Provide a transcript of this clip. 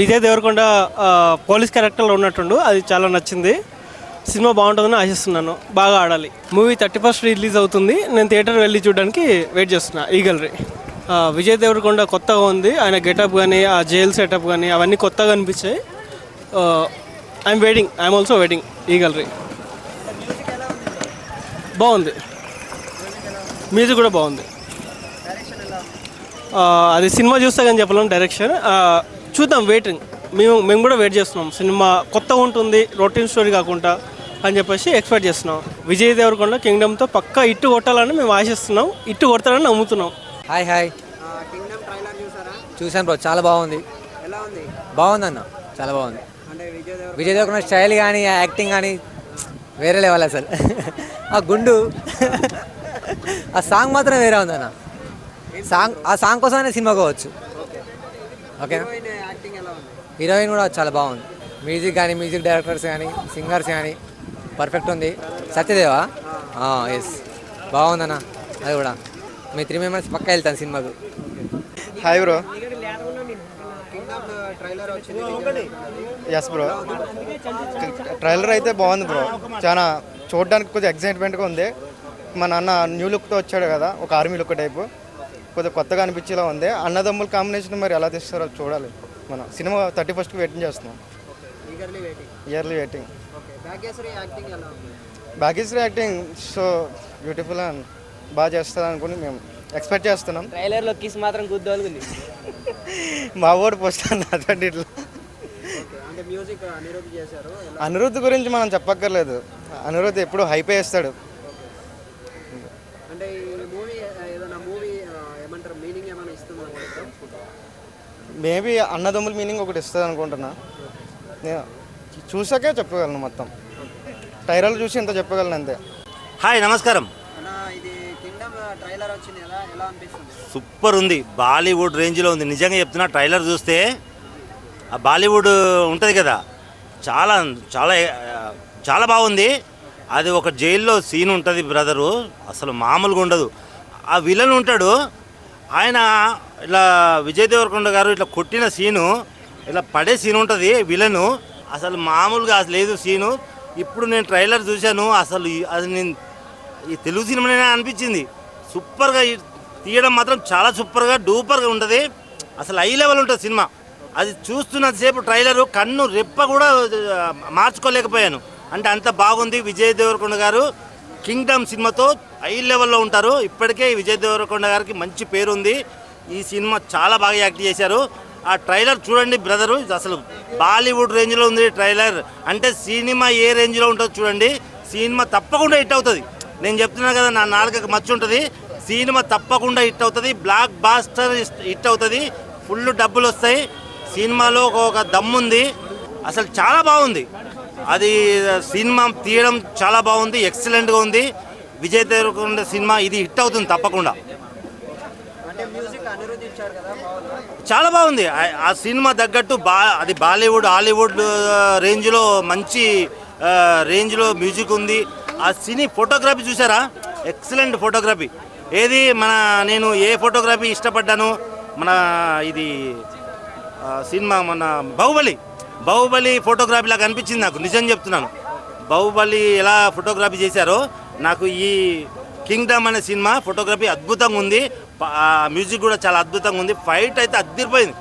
Vijay Devarakonda police క్యారెక్టర్లో ఉన్నట్టుండు, అది చాలా నచ్చింది. సినిమా బాగుంటుందని ఆశిస్తున్నాను. బాగా ఆడాలి. మూవీ 31st రిలీజ్ అవుతుంది. నేను థియేటర్ వెళ్ళి చూడడానికి వెయిట్ చేస్తున్నా ఈగల్రీ. విజయ్ దేవరకొండ కొత్తగా ఉంది. ఆయన గెటప్ కానీ ఆ జైల్ సెటప్ కానీ అవన్నీ కొత్తగా అనిపించాయి. I'm also waiting eagerly. బాగుంది, మ్యూజిక్ కూడా బాగుంది. అది సినిమా చూస్తే కానీ చెప్పలేము డైరెక్షన్. చూద్దాం, వెయిటింగ్. మేము కూడా వెయిట్ చేస్తున్నాం. సినిమా కొత్తగా ఉంటుంది, రొటీన్ స్టోరీ కాకుండా అని చెప్పేసి ఎక్స్పెక్ట్ చేస్తున్నాం. విజయ్ దేవరకొండ కింగ్డమ్తో పక్కా ఇట్టు కొట్టాలని మేము ఆశిస్తున్నాం. ఇట్టు కొడతారని నమ్ముతున్నాం. హాయ్ చూసాను బ్రో, చాలా బాగుంది. బాగుంది అన్న, చాలా బాగుంది. విజయ్ దేవరకొండ స్టైల్ కానీ యాక్టింగ్ కానీ వేరే లెవెల్ అసలు. ఆ గుండు ఆ సాంగ్ మాత్రం వేరే ఉంది అన్న. ఆ సాంగ్ కోసమైనా సినిమా కావచ్చు. ఓకేనా. హీరోయిన్ కూడా చాలా బాగుంది. మ్యూజిక్ కానీ మ్యూజిక్ డైరెక్టర్స్ కానీ సింగర్స్ కానీ పర్ఫెక్ట్ ఉంది. సత్యదేవా ఎస్ బాగుందన్న. అది కూడా మీ 3 మెంబర్స్ పక్కా వెళ్తాను సినిమాకు. Hi bro. Yes bro, trailer అయితే బాగుంది బ్రో. చాలా చూడడానికి కొంచెం ఎక్సైట్మెంట్గా ఉంది. మా నాన్న న్యూ లుక్తో వచ్చాడు కదా, ఒక ఆర్మీ లుక్ టైపు, కొద్దిగా కొత్తగా అనిపించేలా ఉంది. అన్నదమ్ముల కాంబినేషన్ మరి ఎలా తీస్తారో చూడాలి. మనం సినిమా 31st వెయిటింగ్ చేస్తున్నాం. Yearly waiting. Bhagyashree acting so beautiful and బాగా చేస్తుంది అనుకుని మేము ఎక్స్పెక్ట్ చేస్తున్నాం. ట్రైలర్లో కిస్ మాత్రం గుద్దోలుంది. మా ఓడి పోస్తాను అటువంటి ఇట్లా. అనిరుద్ధ్ గురించి మనం చెప్పక్కర్లేదు. అనిరుద్ధ్ ఎప్పుడు హైప్ వేస్తాడు. మేబీ అన్నదమ్ముల మీనింగ్ ఒకటి ఇస్తుంది అనుకుంటున్నా. నేను చూసాకే చెప్పగలను. మొత్తం ట్రైలర్ చూసి ఇంత చెప్పగలను అంతే. హాయ్, నమస్కారం. సూపర్ ఉంది. బాలీవుడ్ రేంజ్లో ఉంది. నిజంగా చెప్తున్నా, ట్రైలర్ చూస్తే ఆ బాలీవుడ్ ఉంటుంది కదా, చాలా చాలా చాలా బాగుంది. అది ఒక జైల్లో సీన్ ఉంటుంది బ్రదరు, అసలు మామూలుగా ఉండదు. ఆ విలన్ ఉంటాడు, ఆయన ఇలా విజయ్ దేవరకొండ గారు ఇట్లా కొట్టిన సీను, ఇలా పడే సీన్ ఉంటుంది విలను, అసలు మామూలుగా లేదు సీను. ఇప్పుడు నేను ట్రైలర్ చూశాను, అసలు అది నేను ఈ తెలుగు సినిమానే అనిపించింది. సూపర్గా తీయడం మాత్రం చాలా సూపర్గా డూపర్గా ఉంటుంది. అసలు హై లెవెల్ ఉంటుంది సినిమా. అది చూస్తున్నంతసేపు ట్రైలరు కన్ను రెప్ప కూడా మార్చుకోలేకపోయాను. అంటే అంత బాగుంది. విజయ్ దేవరకొండ గారు కింగ్డమ్ సినిమాతో హై లెవెల్లో ఉంటారు. ఇప్పటికే విజయ్ దేవరకొండ గారికి మంచి పేరుంది. ఈ సినిమా చాలా బాగా యాక్ట్ చేశారు. ఆ ట్రైలర్ చూడండి బ్రదరు, అసలు బాలీవుడ్ రేంజ్లో ఉంది ట్రైలర్. అంటే సినిమా ఏ రేంజ్లో ఉంటుందో చూడండి. సినిమా తప్పకుండా హిట్ అవుతుంది. నేను చెప్తున్నా కదా, నా నాలుగకి మచ్చ ఉంటుంది. సినిమా తప్పకుండా హిట్ అవుతుంది. బ్లాక్ బాస్టర్ హిట్ అవుతుంది. ఫుల్ డబ్బులు వస్తాయి. సినిమాలో ఒక దమ్ముంది. అసలు చాలా బాగుంది. అది సినిమా తీయడం చాలా బాగుంది, ఎక్సలెంట్గా ఉంది. విజయ్ దేవరకొండ సినిమా ఇది హిట్ అవుతుంది తప్పకుండా. చాలా బాగుంది. ఆ సినిమా తగ్గట్టు అది బాలీవుడ్ హాలీవుడ్ రేంజ్లో మంచి రేంజ్లో మ్యూజిక్ ఉంది. ఆ సినీ ఫోటోగ్రఫీ చూసారా, ఎక్సలెంట్ ఫోటోగ్రఫీ. నేను ఏ ఫోటోగ్రఫీ ఇష్టపడ్డాను, ఇది సినిమా బాహుబలి ఫోటోగ్రఫీ లాగా అనిపించింది నాకు. నిజం చెప్తున్నాను, బాహుబలి ఎలా ఫోటోగ్రఫీ చేశారో నాకు ఈ కింగ్డమ్ అనే సినిమా ఫోటోగ్రఫీ అద్భుతంగా ఉంది. మ్యూజిక్ కూడా చాలా అద్భుతంగా ఉంది. ఫైట్ అయితే అదిరిపోయింది.